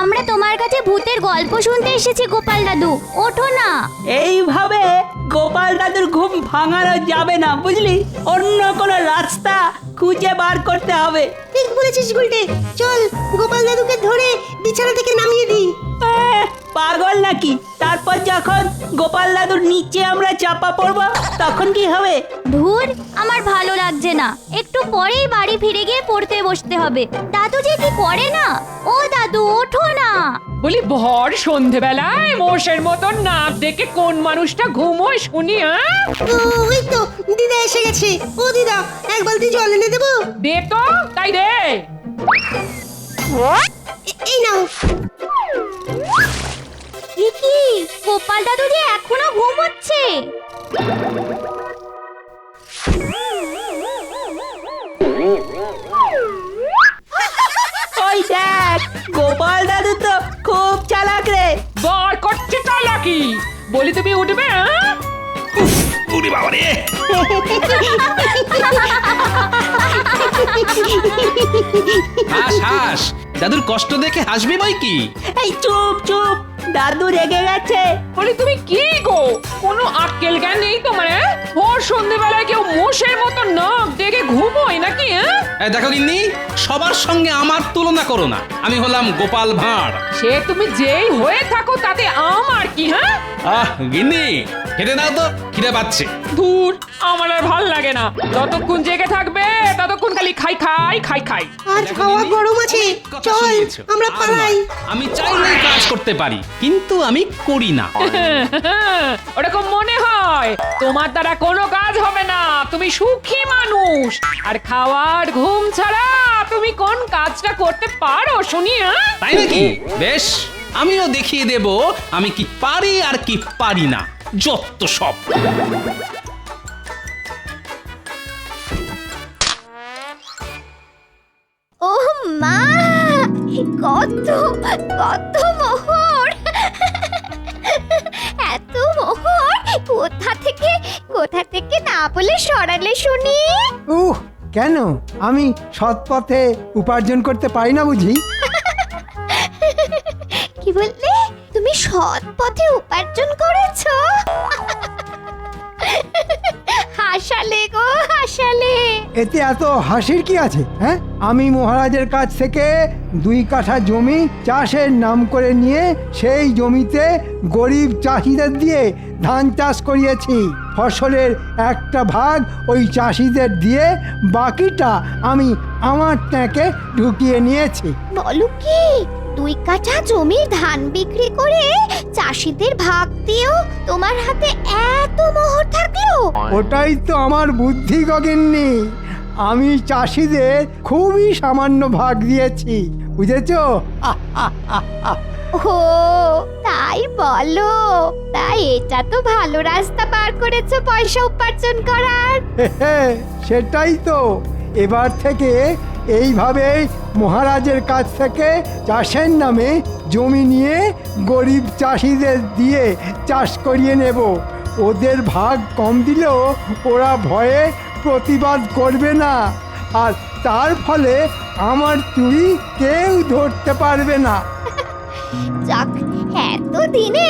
আমরা তোমার কাছে ভূতের গল্প শুনতে এসেছি গোপাল দাদু, ওঠো না। এইভাবে গোপাল দাদুর ঘুম ভাঙানো যাবে না, বুঝলি? অন্য কোনো রাস্তা খুঁজে বার করতে হবে। ঠিক বলেছিস গুলটে, চল গোপাল দাদুকে ধরে বিছানা থেকে নামিয়ে দিই। পাগল নাকি? তারপর যখন গোপাল দাদুর নিচে আমরা চাপা পড়বো তখন কি হবে? ধুর, আমার ভালো লাগছে না। একটু পরেই বাড়ি ফিরে গিয়ে পড়তে বসতে হবে। দাদু যে কি করে না। ও দাদু, ওঠো না। বলি ভর সন্ধেবেলায় মোষের মতন নাক ডেকে কোন মানুষটা ঘুমোয় শুনি? ওই তো দিদা এসে গেছে। ও দিদা, এক বালতি জল এনে দেবো? দে তো, তাই দে। এই নাও। এ কি, গোপাল দাদু যে এখনো ঘুমোচ্ছে। ওই দেখ, গোপাল দাদু তো খুব চালাক রে। বার করছে চালাকি। বলি তুমি উঠবে? ওরে বাবা রে! হাস হাস, দাদুর কষ্ট দেখে হাসবি বই কি? এই চুপ চুপ, দাদু রেগে গেছে। বলি তুমি কি গো, কোনো আক্কেল জ্ঞান নেই তোমার? ভর সন্ধেবেলায় কেউ মোষের মতো নাক ডেকে ঘুমোয় নাকি? এই দেখো গিন্নি, সবার সঙ্গে আমার তুলনা করো না। আমি হলাম গোপাল ভাঁড়। সে তুমি যেই হয়ে থাকো তাতে আমার কি? গিন্নি, খেতে দাও তো, খিদে পাচ্ছে। দূর, আমার আর ভাল লাগে না। যতক্ষণ জেগে থাকবে ততক্ষণ খালি খাই খাই খাই খাই। আজ হাওয়া গরম আছে, চল আমরা পালাই। আমি চাইলেই কাজ করতে পারি, কিন্তু আমি করি না। ওরকম মনে হয়। তোমার দ্বারা কোনো কাজ হবে না। তুমি সুখী মানুষ, আর খাওয়ার ঘুম ছাড়া তুমি কোন কাজটা করতে পারো শুনি? তাই নাকি? বেশ, আমিও দেখিয়ে দেব আমি কি পারি আর কি পারি না। যত সব। ও মা, কত কত মোহর! এত মোহর কোথা থেকে না বলে সরালে শুনি? কেন আমি সৎ পথে উপার্জন করতে পারি না বুঝি? কি বললে? তুমি সৎ পথে উপার্জন করেছো? হাসালে গো, হাসালে। এতে এত হাসির কি আছে? হ্যাঁ, আমি মহারাজের কাছ থেকে 2 কাঠা জমি চাষের নাম করে নিয়ে সেই জমিতে গরিব চাষিদের দিয়ে ধান চাষ করিয়েছি। ফসলের একটা ভাগ ওই চাষিদের দিয়ে বাকিটা আমি আমার ট্যাঁকে ঢুকিয়ে নিয়েছি। বলো কি, 2 কাঠা জমির ধান বিক্রি করে চাষিদের ভাগ দিয়েও তোমার হাতে এত মোহর থাকলো? ওটাই তো আমার বুদ্ধি গগিন্নি। আমি চাষিদের খুবই সামান্য ভাগ দিয়েছি, বুঝেছো? ও তাই বলো? তাই এটা তো ভালো রাস্তা বার করেছো পয়সা উপার্জন করার। সেটাই তো। এবার থেকে এইভাবে মহারাজের কাছ থেকে চাষের নামে জমি নিয়ে গরিব চাষিদের দিয়ে চাষ করিয়ে নেব। ওদের ভাগ কম দিলেও ওরা ভয়ে প্রতিবাদ করবে না, আর তার ফলে আমার চুরি কেউ ধরতে পারবে না। যাক, এতদিনে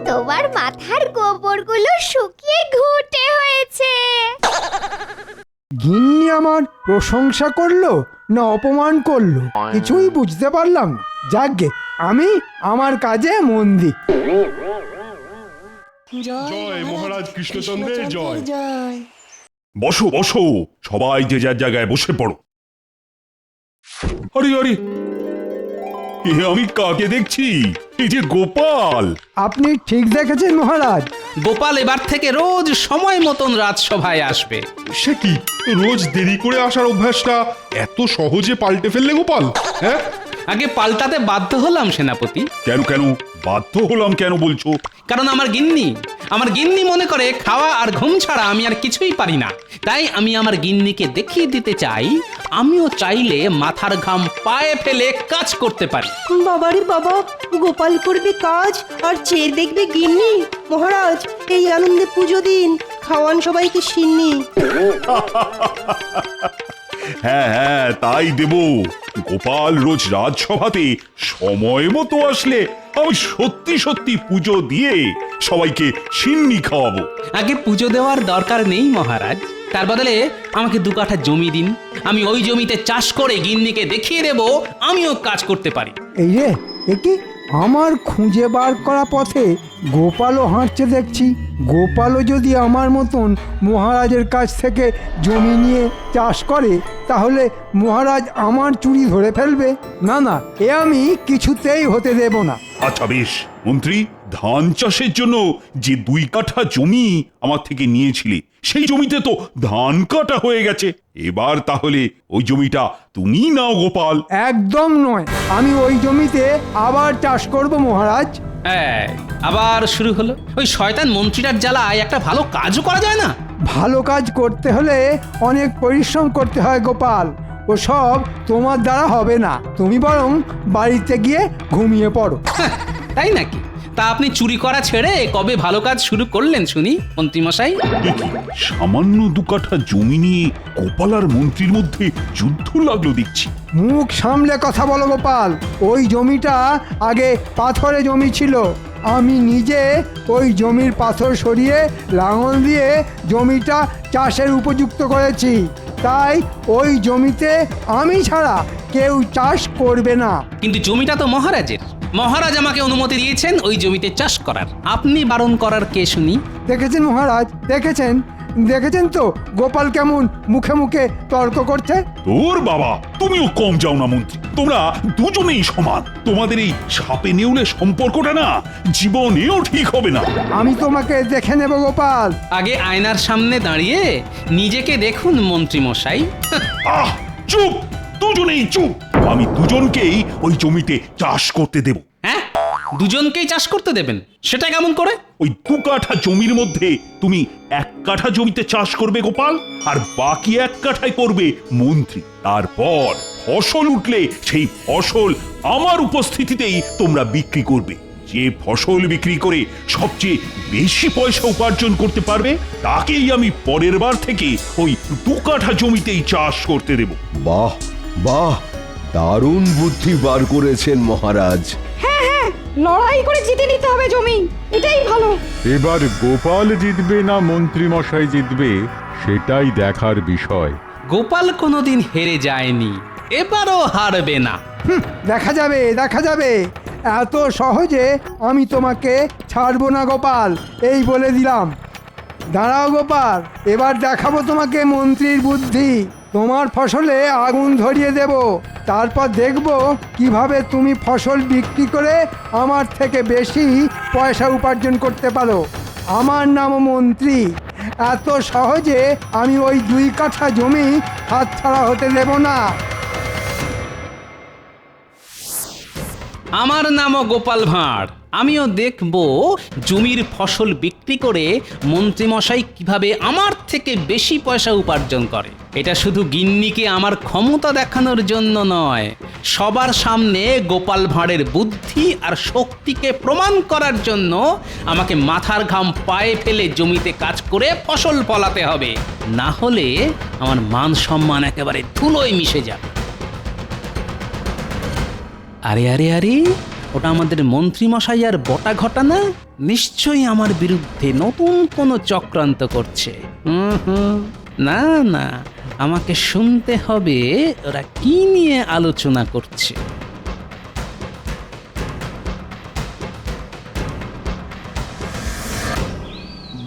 তোমার মাথার গোবরগুলো শুকিয়ে ঘুটে হয়েছে। গিন্নি আমার প্রশংসা করলো না অপমান করলো কিছুই বুঝতে পারলাম না। যাকগে, আমি আমার কাজে মন দিই। জয় মহারাজ কৃষ্ণচন্দ্রের জয়। বসো বসো, সবাই যে যার জায়গায় বসে পড়ো। আরে আরে, আমি কাকে দেখছি? এই যে গোপাল। আপনি ঠিক দেখেছেন মহারাজ। গোপাল এবার থেকে রোজ সময় মতন রাজসভায় আসবে। সে কি, রোজ দেরি করে আসার অভ্যাসটা এত সহজে পাল্টে ফেললে গোপাল? হ্যাঁ, আগে পাল্টাতে বাধ্য হলাম সেনাপতি। কেন কেন বাধ্য হলাম কেন বলছো? কারণ আমার গিন্নি মনে করে খাওয়া আর ঘুম ছাড়া আমি আর কিছুই পারি না। তাই আমি আমার গিন্নিকে দেখিয়ে দিতে চাই আমিও চাইলে মাথার ঘাম পায়ে ফেলে কাজ করতে পারি। বাবারে বাবা, গোপাল করবে কাজ আর চেয়ে দেখবে গিন্নি। মহারাজ, এই আনন্দে পুজো দিন, খাওয়ান সবাইকে সিন্নি। হ্যাঁ হ্যাঁ তাই দেব। গোপাল রোজ রাজসভাতে সময় মতো আসলে আমি সত্যি সত্যি পুজো দিয়ে সবাইকে সিন্নি খাওয়াবো। আগে পুজো দেওয়ার দরকার নেই মহারাজ, তার বদলে আমাকে 2 কাঠা জমি দিন। আমি ওই জমিতে চাষ করে গিন্নিকে দেখিয়ে দেব আমিও কাজ করতে পারি। এই রে, এ কি? আমার খুঁজে বার করা পথে গোপালও হাঁটছে দেখছি। গোপালও যদি আমার মতন মহারাজের কাছ থেকে জমি নিয়ে চাষ করে, তাহলে মহারাজ আমার চুরি ধরে ফেলবে। না না, এ আমি কিছুতেই হতে দেব না। আচ্ছা বেশ মন্ত্রী, ধান চাষের জন্য যে 2 কাঠা জমি আমার থেকে নিয়েছিলে, সেই জমিতে তো ধান কাটা হয়ে গেছে। এবার তাহলে ওই জমিটা তুমি নাও গোপাল। একদম নয়, আমি ওই জমিতে আবার চাষ করব মহারাজ। এই, আবার শুরু হলো। ওই শয়তান মন্ত্রীটার জ্বালায় একটা ভালো কাজও করা যায় না। ভালো কাজ করতে হলে অনেক পরিশ্রম করতে হয় গোপাল, ও সব তোমার দ্বারা হবে না। তুমি বরং বাড়িতে গিয়ে ঘুমিয়ে পড়ো। হ্যাঁ, তাই নাকি? তা আপনি চুরি করা ছেড়ে কবে ভালো কাজ শুরু করলেন শুনি মন্ত্রীমশাই? এ কি, সামান্য 2 কাঠা জমি নিয়ে গোপাল আর মন্ত্রীর মধ্যে যুদ্ধ লাগলো দেখছি। মুখ সামলে কথা বলো গোপাল। ওই জমিটা আগে পাথরে জমি ছিল। আমি নিজে ওই জমির পাথর সরিয়ে লাঙল দিয়ে জমিটা চাষের উপযুক্ত করেছি। তাই ওই জমিতে আমি ছাড়া কেউ চাষ করবে না। কিন্তু জমিটা তো মহারাজের। মহারাজ আমাকে অনুমতি দিয়েছেন ওই জমিতে চাষ করার। আপনি বারণ করার কে শুনি? দেখেছেন মহারাজ, দেখেছেন দেখেছেন তো গোপাল কেমন মুখে মুখে তর্ক করছে। তোর বাবা, তুমিও কম যাও না মন্ত্রী। তোমরা দুজনেই সমান। তোমাদের এই সাপে নেউলে সম্পর্কটা না জীবনেও ঠিক হবে না। আমি তোমাকে দেখে নেব গোপাল। আগে আয়নার সামনে দাঁড়িয়ে নিজেকে দেখুন মন্ত্রীমশাই। আহ, চুপ, দুজনেই চুপ। আমি দুজনকেই ওই জমিতে চাষ করতে দেব। হ্যাঁ, দুজনকেই চাষ করতে দেবেন? সেটা কেমন করে? ওই 2 কাঠা জমির মধ্যে তুমি 1 কাঠা জমিতে চাষ করবে গোপাল, আর বাকি 1 কাঠায় করবে মন্ত্রী। তারপর ফসল উঠলে সেই ফসল আমার উপস্থিতিতেই তোমরা বিক্রি করবে। যে ফসল বিক্রি করে সবচেয়ে বেশি পয়সা উপার্জন করতে পারবে, তাকেই আমি পরের বার থেকে ওই 2 কাঠা জমিতেই চাষ করতে দেব। বাহ বাহ, দারুণ বুদ্ধি বার করেছেন মহারাজ। লড়াই করে জিতে নিতে হবে জমি, এটাই ভালো। এবার গোপাল জিতবে না মন্ত্রী মশাই জিতবে সেটাই দেখার বিষয়। গোপাল কোনোদিন হেরে যায়নি, এবারও হারবে না। দেখা যাবে দেখা যাবে। এত সহজে আমি তোমাকে ছাড়বো না গোপাল, এই বলে দিলাম। দাঁড়াও গোপাল, এবার দেখাবো তোমাকে মন্ত্রীর বুদ্ধি। তোমার ফসলে আগুন ধরিয়ে দেব, তারপর দেখব কিভাবে তুমি ফসল বিক্রি করে আমার থেকে বেশি পয়সা উপার্জন করতে পারো। আমার নাম মন্ত্রী। এত সহজে আমি ওই 2 কাঠা জমি হাতছাড়া হতে দেব না। আমার নামও গোপাল ভাঁড়। আমিও দেখব জমির ফসল বিক্রি করে মন্ত্রীমশাই কিভাবে আমার থেকে বেশি পয়সা উপার্জন করে। এটা শুধু গিন্নিকে আমার ক্ষমতা দেখানোর জন্য নয়, সবার সামনে গোপাল ভাঁড়ের বুদ্ধি আর শক্তিকে প্রমাণ করার জন্য আমাকে মাথার ঘাম পায়ে ফেলে জমিতে কাজ করে ফসল ফলাতে হবে। না হলে আমার মান সম্মান একেবারে ধুলোয় মিশে যাবে। আরে আরে আরে, ওটা আমাদের মন্ত্রীমশাই আর বটা ঘটা না? নিশ্চয়ই আমার বিরুদ্ধে নতুন কোনো চক্রান্ত করছে। না না, আমাকে শুনতে হবে ওরা কি নিয়ে আলোচনা করছে।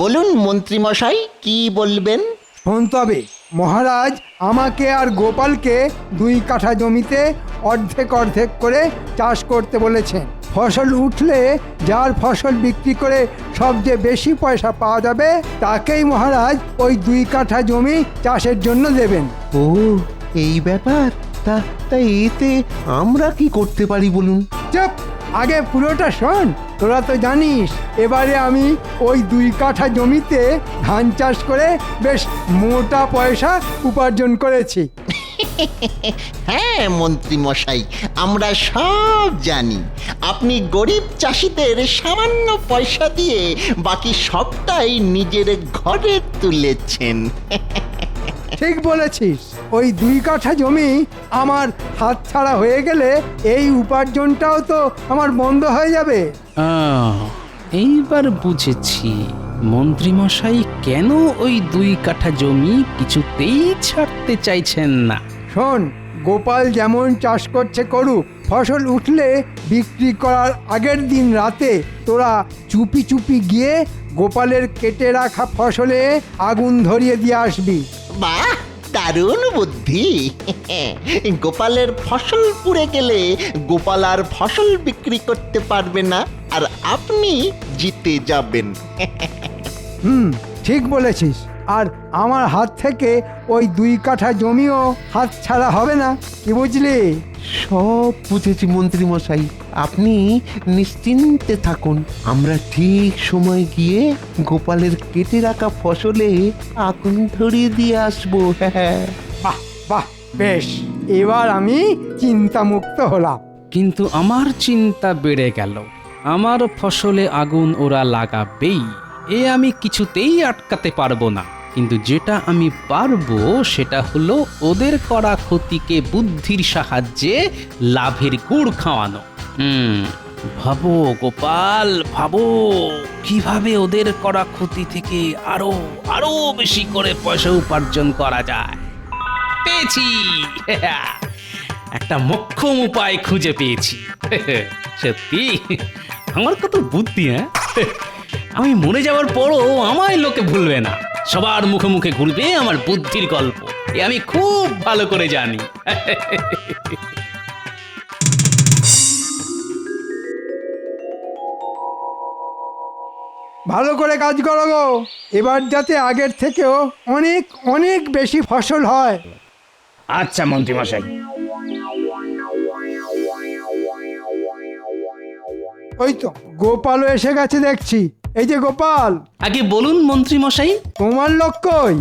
বলুন মন্ত্রী মশাই, কি বলবেন? শোন তবে, মহারাজ আমাকে আর গোপালকে 2 কাঠা জমিতে অর্ধেক অর্ধেক করে চাষ করতে বলেছেন। ফসল উঠলে যার ফসল বিক্রি করে সবচেয়ে বেশি পয়সা পাওয়া যাবে, তাকেই মহারাজ ওই 2 কাঠা জমি চাষের জন্য দেবেন। ও, এই ব্যাপার। তা এতে আমরা কি করতে পারি বলুন? চুপ, আগে পুরোটা শোন। তোরা তো জানিস এবারে আমি ওই 2 কাঠা জমিতে ধান চাষ করে বেশ মোটা পয়সা উপার্জন করেছি। হ্যাঁ মন্ত্রী মশাই, আমরা সব জানি। আপনি গরিব চাষিদের সামান্য পয়সা দিয়ে বাকি সবটাই নিজের ঘরে তুলেছেন। ঠিক বলেছিস। ওই 2 কাঠা জমি আমার হাতছাড়া হয়ে গেলে এই উপার্জনটাও তো আমার বন্ধ হয়ে যাবে। এইবার বুঝেছি মন্ত্রীমশাই কেন ওই 2 কাঠা জমি কিছুতেই ছাড়তে চাইছেন না। শোন, গোপাল যেমন চাষ করছে করুক, ফসল উঠলে বিক্রি করার আগের দিন রাতে তোরা চুপি চুপি গিয়ে গোপালের কেটে রাখা ফসলে আগুন ধরিয়ে দিয়ে আসবি। বাহ, দারুণ বুদ্ধি। গোপালের ফসল পুড়ে গেলে গোপাল আর ফসল বিক্রি করতে পারবে না, আর আপনি জিতে যাবেন। ঠিক বলেছিস। আর আমার হাত থেকে ওই 2 কাঠা জমিও হাত ছাড়া হবে না, কি বুঝলি? সব বুঝেছি মন্ত্রী মশাই, আপনি নিশ্চিন্তে থাকুন। আমরা ঠিক সময় গিয়ে গোপালের কেটে রাখা ফসলে আগুন ধরিয়ে দিয়ে আসবো। হ্যাঁ, বাহ বাহ, বেশ, এবার আমি চিন্তামুক্ত হলাম। কিন্তু আমার চিন্তা বেড়ে গেল। আমার ফসলে আগুন ওরা লাগাবেই, এ আমি কিছুতেই আটকাতে পারবো না। কিন্তু যেটা আমি পারবো সেটা হলো ওদের করা ক্ষতিকে বুদ্ধির সাহায্যে লাভের গুড় খাওয়ানো। ভাবো গোপাল, ভাবো কিভাবে ওদের করা ক্ষতি থেকে আরো আরো বেশি করে পয়সা উপার্জন করা যায়। পেয়েছি, একটা মোক্ষম উপায় খুঁজে পেয়েছি। সত্যি আমার কত বুদ্ধি! হ্যাঁ, আমি মরে যাওয়ার পরও আমায় লোকে ভুলবে না, সবার মুখে মুখে ঘুরবে আমার বুদ্ধির গল্প। এ আমি খুব ভালো করে জানি। ভালো করে কাজ করো গো, এবার যাতে আগের থেকেও অনেক অনেক বেশি ফসল হয়। আচ্ছা মন্ত্রীমশাই। ওই তো গোপালও এসে গেছে দেখছি। এই যে গোপাল। আগে বলুন মন্ত্রী মশাই। তোমার লোক কই?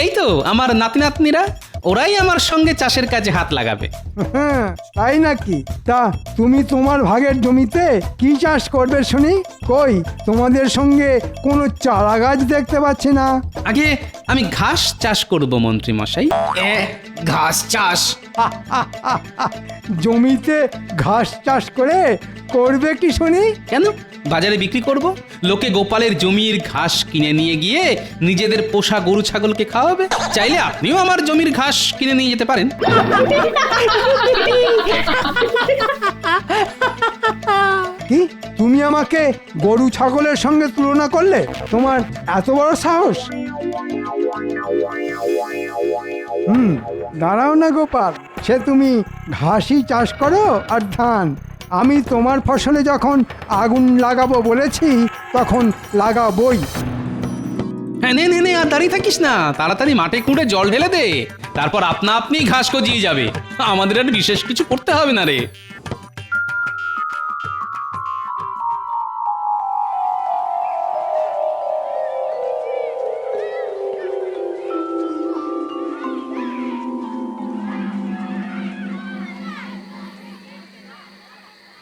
এই তো আমার নাতি নাতনিরা, ওরাই আমার সঙ্গে চাষের কাজে হাত লাগাবে। হ্যাঁ, তাই নাকি? তা তুমি তোমার ভাগের জমিতে কি চাষ করবে শুনি? কই তোমাদের সঙ্গে কোনো চারা গাছ দেখতে পাচ্ছি না। আগে আমি ঘাস চাষ করব মন্ত্রী মশাই। ঘাস চাষ? জমিতে ঘাস চাষ করে করবে কি শুনি? কেন, বাজারে বিক্রি করব। লোকে গোপালের জমির ঘাস কিনে নিয়ে গিয়ে নিজেদের পোষা গরু ছাগলকে খাওয়াবে। চাইলে আপনিও আমার জমির ঘাস কিনে নিয়ে যেতে পারেন। কি তুমি আমাকে গরু ছাগলের সঙ্গে তুলনা করলে? তোমার এত বড় সাহস? দাঁড়াও না গোপাল, সে তুমি ঘাসই চাষ করো আর ধান। আমি তোমার ফসলে যখন আগুন লাগাবো বলেছি তখন লাগাবই। হ্যাঁ, নে নে নে, আর দাঁড়িয়ে থাকিস না, তাড়াতাড়ি মাঠে কুঁড়ে জল ঢেলে দে, তারপর আপনা আপনি ঘাস গজিয়ে যাবে। আমাদের আর বিশেষ কিছু করতে হবে না রে।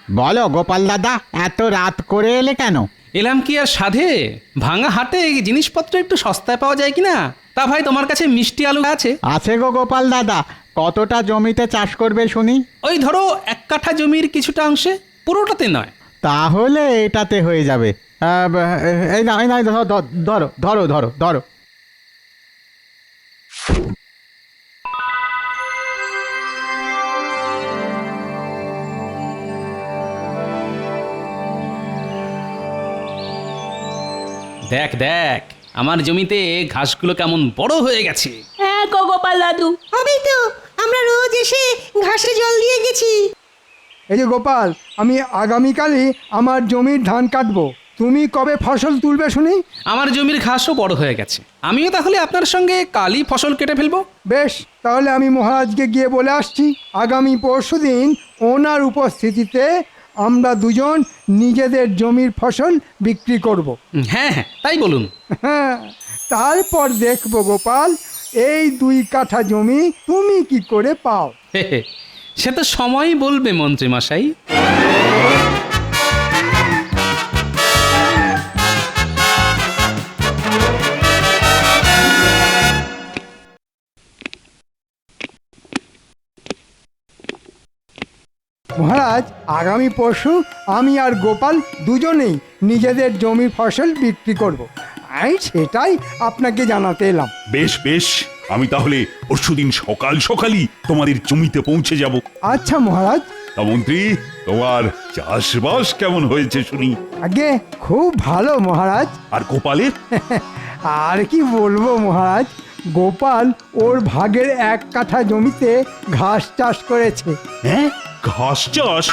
বলো গোপাল দাদা, এত রাত করে এলে কেন? এলাম কি আর সাধে, ভাঙা হাটে জিনিসপত্র একটু সস্তায় পাওয়া যায় কিনা। তা ভাই, তোমার কাছে মিষ্টি আলু আছে? আছে গো গোপাল দাদা। কতটা জমিতে চাষ করবে শুনি? ওই ধরো 1 কাঠা জমির কিছুটা অংশে, পুরোটাতে নয়। তাহলে এটাতে হয়ে যাবে। এই না, এই না, ধরো ধরো ধরো ধরো। দেখ দেখ, আমার জমিতে ঘাসগুলো কেমন বড় হয়ে গেছে। হ্যাঁ গো গোপাল দাদু, হবেই তো, আমরা রোজ এসে ঘাসে জল দিয়ে গেছি। এই যে গোপাল, আমি আগামীকালই আমার জমির ধান কাটবো। তুমি কবে ফসল তুলবে শুনি? আমার জমির ঘাসও বড় হয়ে গেছে, আমিও তাহলে আপনার সঙ্গে কালই ফসল কেটে ফেলবো। বেশ, তাহলে আমি মহারাজকে গিয়ে বলে আসছি আগামী পরশুদিন ওনার উপস্থিতিতে আমরা দুজন নিজেদের জমির ফসল বিক্রি করব। হ্যাঁ হ্যাঁ, তাই বলুন। হ্যাঁ, তারপর দেখবো গোপাল, এই 2 কাঠা জমি তুমি কি করে পাও। সে তো সময়ই বলবে মন্ত্রী মশাই। মহারাজ আগামী পরশু আমি আর গোপাল দুজনেই নিজেদের জমির ফসল বিক্রি করব। আমি সেটাই আপনাকে জানাতে এলাম। বেশ বেশ, আমি তাহলে পরশুদিন সকাল সকালই তোমাদের জমিতে পৌঁছে যাব। আচ্ছা মহারাজ। তা মন্ত্রী, তোমার চাষবাস কেমন হয়েছে শুনি? আগে খুব ভালো মহারাজ। আর গোপালের? আর কি বলবো মহারাজ, গোপাল ওর ভাগের 1 কাঠা জমিতে ঘাস চাষ করেছে। হ্যাঁ, ঘাস চাষ?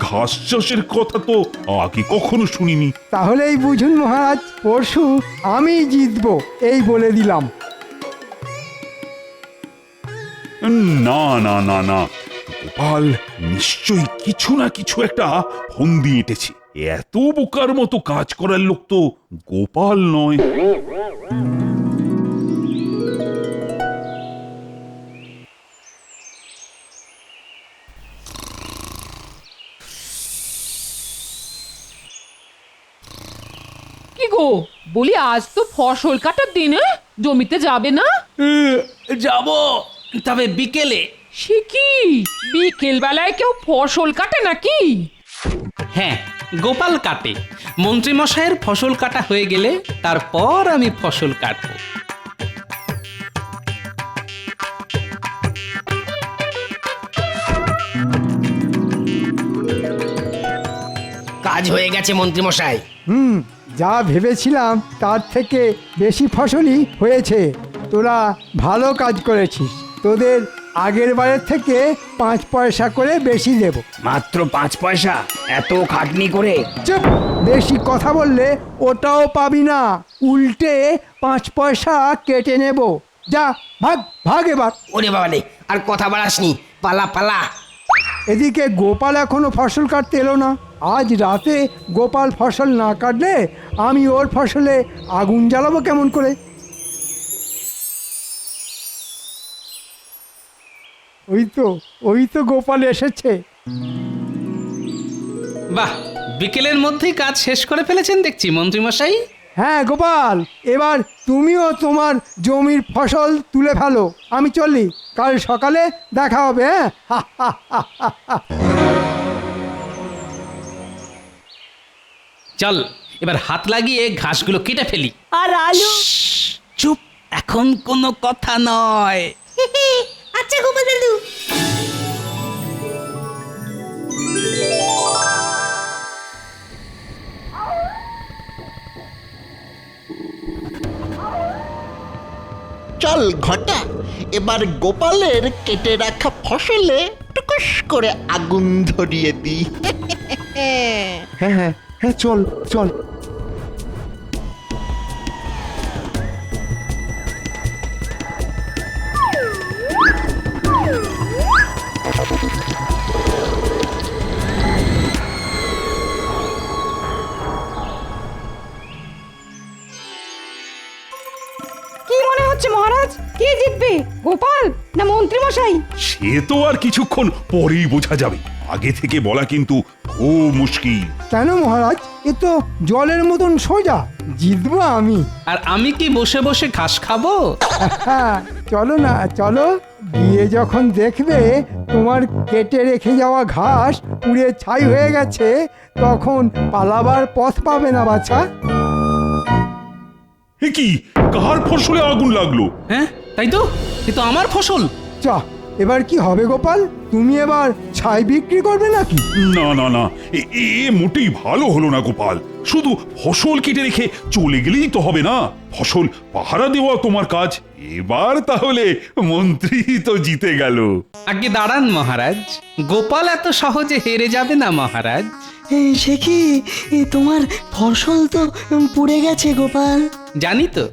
ঘাস চাষের কথা তো আগে কখনো শুনিনি। তাহলেই বুঝুন মহারাজ, পরশু আমি জিতবো এই বলে দিলাম। না না না না, গোপাল নিশ্চয়ই কিছু না কিছু একটা ফন্দি এঁটেছে। এত বোকার মতো কাজ করার লোক তো গোপাল নয়। কি গো, বলি আজ তো ফসল কাটার দিন, জমিতে যাবে না? যাব, তবে বিকেলে। সে কি, বিকেল বেলায় কেউ ফসল কাটে নাকি? হ্যাঁ, গোপাল কাটে। মন্ত্রী মশাইয়ের ফসল কাটা হয়ে গেলে তারপর আমি ফসল কাটবো। কাজ হয়ে গেছে মন্ত্রী মশাই। যা ভেবেছিলাম তার থেকে বেশি ফসলই হয়েছে। তোরা ভালো কাজ করেছিস। তোদের আগের বারের থেকে 5 পয়সা করে বেশি দেব। মাত্র 5 পয়সা? এত খাটনি করে? চুপ, বেশি কথা বললে ওটাও পাবি না, উল্টে 5 পয়সা কেটে নেব। যা, ভাগ ভাগ এবার। ওরে বাবা রে, আর কথা বাড়াসনি, পালা পালা। এদিকে গোপাল এখনো ফসল কাটতে এলো না। আজ রাতে গোপাল ফসল না কাটলে আমি ওর ফসলে আগুন জ্বালাবো কেমন করে? ওই তো গোপাল এসেছে। বাহ, বিকেলের মধ্যেই কাজ শেষ করে ফেলেছেন দেখছি মন্ত্রী মশাই। হ্যাঁ গোপাল, এবার তুমিও তোমার জমির ফসল তুলে ফেলো। আমি চললি, কাল সকালে দেখা হবে। হ্যাঁ, চল, এবার হাত লাগিয়ে ঘাসগুলো কেটে ফেলি। আর আলু? চুপ, এখন কোনো কথা নয়। আচ্ছা গোপাল দাদু। চল ঘটা, এবার গোপালের কেটে রাখা ফসলে টুকুস করে আগুন ধরিয়ে দিই। হ্যাঁ হ্যাঁ হ্যাঁ, চল চল। কি মনে হচ্ছে মহারাজ, কে জিতবে, গোপাল না মন্ত্রী মশাই? সে তো আর কিছুক্ষণ পরেই বোঝা যাবে। আগে থেকে বলা কিন্তু খুব মুশকিল। কেন মহারাজ, এ তো জলের মতন সোজা। জিতবো আমি। আর আমি কি বসে বসে ঘাস খাবো? হ্যাঁ, চলো না চলো, গিয়ে যখন দেখবে তোমার কেটে রেখে যাওয়া ঘাস পুড়ে ছাই হয়ে গেছে, তখন পালাবার পথ পাবে না বাছা। এ কি, কার ফসলে আগুন লাগলো? হ্যাঁ, তাই তো, এ তো আমার ফসল। চ, এবার কি হবে গোপাল? তুমি এবার ছাই বিক্রি করবে নাকি? না না না, এ মোটেই ভালো হলো না গোপাল। শুধু ফসল কেটে রেখে চলে গেলেই তো হবে না, ফসল পাহারা দেওয়া তোমার কাজ। এবার তাহলে মন্ত্রী তো জিতে গেল। আগে দাঁড়ান মহারাজ, গোপাল এত সহজে হেরে যাবে না মহারাজ। সে কি, তোমার ফসল তো পুড়ে গেছে গোপাল। জানি তো,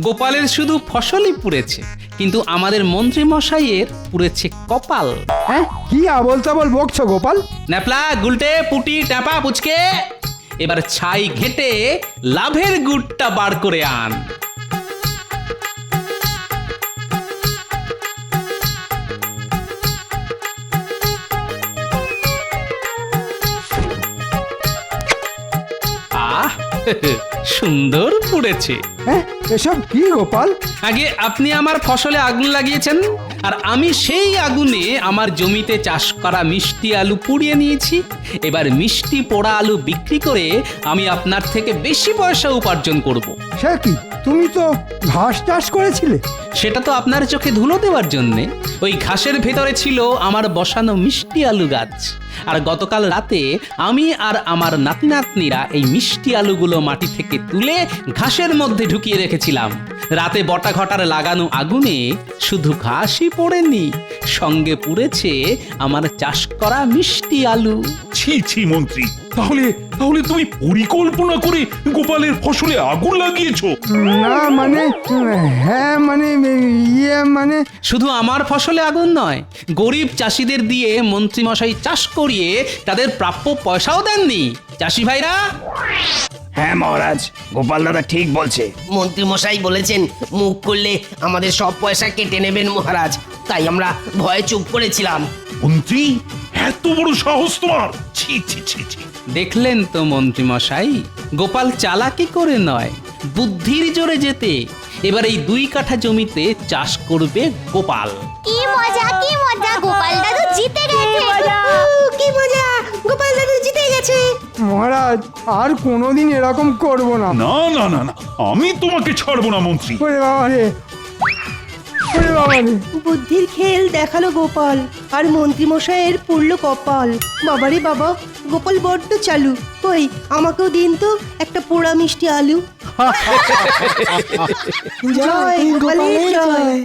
গোপালের শুধু ফসলই পুড়েছে, কিন্তু আমাদের মন্ত্রী মশাইয়ের পুড়েছে কপাল। হ্যাঁ, কি আবল তাবল বকছো গোপাল? ন্যাপলা, গুলটে, পুটি, টাপা, পুচকে, এবার ছাই ঘেটে লাভের গুড়টা বার করে আন। আহ, সুন্দর পুড়েছে। হ্যাঁ, এসব কি গোপাল? আগে আপনি আমার ফসলে আগুন লাগিয়েছেন, আর আমি সেই আগুনে আমার জমিতে চাষ করা মিষ্টি আলু পুড়িয়ে নিয়েছি। এবার মিষ্টি পোড়া আলু বিক্রি করে আমি আপনার থেকে বেশি পয়সা উপার্জন করব। সে কি, তুমি তো ঘাস চাষ করেছিলে? সেটা তো আপনার চোখে ধুলো দেওয়ার জন্যে। ওই ঘাসের ভেতরে ছিল আমার বসানো মিষ্টি আলু গাছ। আর গতকাল রাতে আমি আর আমার নাতি নাতনিরা এই মিষ্টি আলুগুলো মাটি থেকে তুলে ঘাসের মধ্যে ঢুকিয়ে রেখেছিলাম। রাতে বটা ঘটার লাগানো আগুনে শুধু ঘাসই পড়েনি, সঙ্গে পুড়েছে আমার চাষ করা মিষ্টি আলু। ছি ছি মন্ত্রী, তাহলে তাহলে তুমি পরিকল্পনা করে গোপালের ফসলে আগুন লাগিয়েছো? না মানে, হ্যাঁ মানে মানে শুধু আমার ফসলে আগুন নয়, গরিব চাষিদের দিয়ে মন্ত্রীমশাই চাষ করিয়ে তাদের প্রাপ্য পয়সাও দেননি। চাষি ভাইরা, হ্যাঁ মহারাজ, গোপাল দাদা ঠিক বলছে। মন্ত্রী মশাই বলেছেন মুখ করলে আমাদের সব পয়সা কেটে নেবেন মহারাজ, তাই আমরা ভয়ে চুপ করেছিলাম। মন্ত্রী, এত বড় সাহস তোমার! ছি ছি ছি ছি। দেখলেন তো মন্ত্রীমশাই, গোপাল চালাকি করে নয়, বুদ্ধির জোরে যেতে এবার এই 2 কাঠা জমিতে চাষ করবে গোপাল। কি মজা, কি মজা, গোপাল দাদু জিতে গেছে। কি মজা, গোপাল দাদু জিতে গেছে। মহারাজ, আর কোনোদিন এরকম করব না। না না না না, আমি তোমাকে ছাড়বো না মন্ত্রী। ওরে বাবা রে, ওরে বাবা রে। বুদ্ধির খেল দেখালো গোপাল, আর মন্ত্রী মশাইয়ের পুড়ল কপাল। বাবারে বাবা, গোপাল বড্ড চালু। কই, আমাকেও দিন তো একটা পোড়া মিষ্টি আলু। জয় গোপালের জয়।